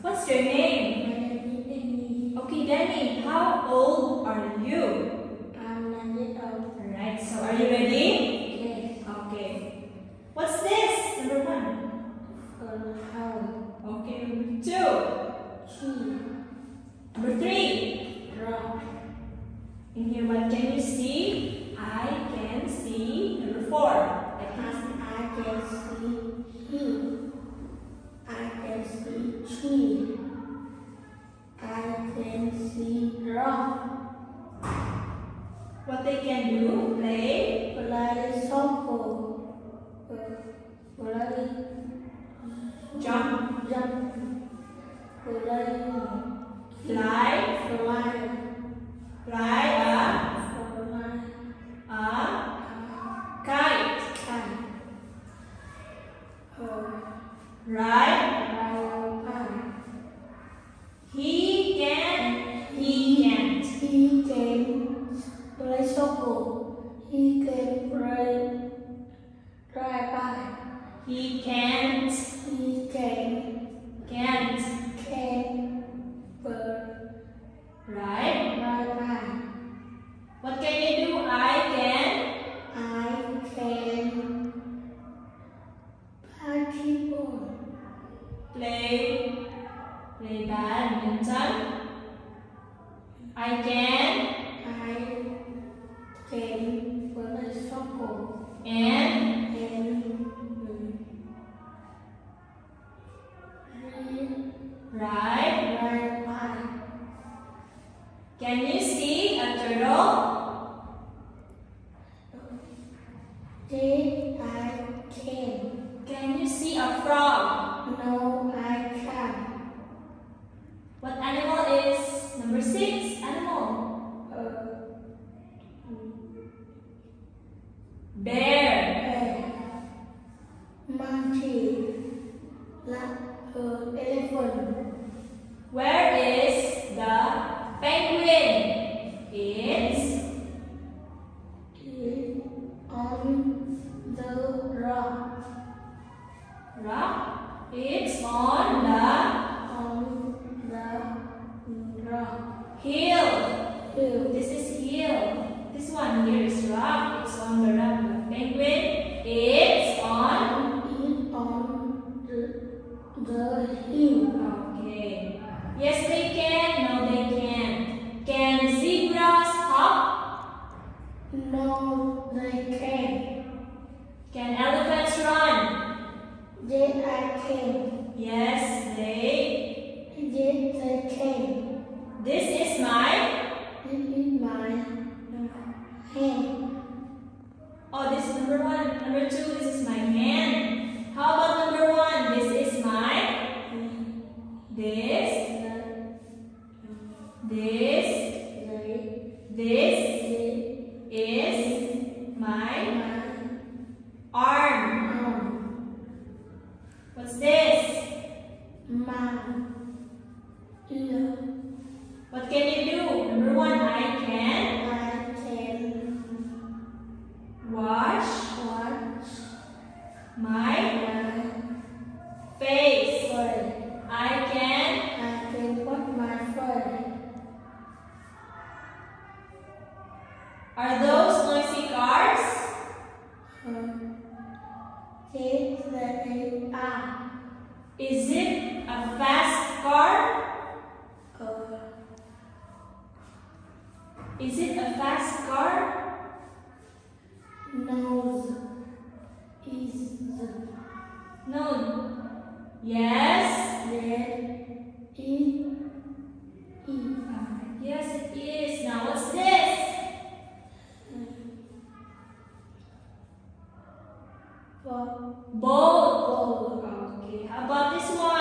What's your name? My name is Danny. Okay, Danny, how old are you? I'm 9 years old. Alright, so are you ready? Yes. Okay. What's this? Number 1. Home. Okay, number 2. Tree. Number 3. Rock. In here, what can you see? I can see. Number 4. I can see hill. I can see tree. I can see rock. What they can do? Play. Play soccer. Play Jump. Play Fly. fly. Fly a kite. Ride. He can. He can't. He can play soccer. He can play drive by. He can't. He can Can't. Right? drive by. What can you do? I can. I can play keyboard. Play badminton. I can play soccer and ride. drive by. Can you see a turtle? I can. Can you see a frog? No, I can't. What animal is number 6? Animal. Bear. Monkey. Elephant. Where is the penguin? It's On the rock. rock. It's on the rock. hill. Hill. This is hill. This one here is rock. It's on the rock. The penguin. It's on. The hill. Okay. Yes, they can. No, they can't. Can zebras hop? No, they can. Can elephants run? I can. Yes, they. They can. This is my. This is my hand. Oh, this is number 1. Number 2, this is my hand. How about number 1? This is my. This. Is my arm. What's this? Ear. What can you do? Number 1, I can I can wash watch my my face. face. I can. Watch my face. Are those noisy cars? Yes, they are. Is it a fast car? Is it a fast car? Nose is No. Yes. Yes, it is. Now, what's this? Boat. Okay. How about this one?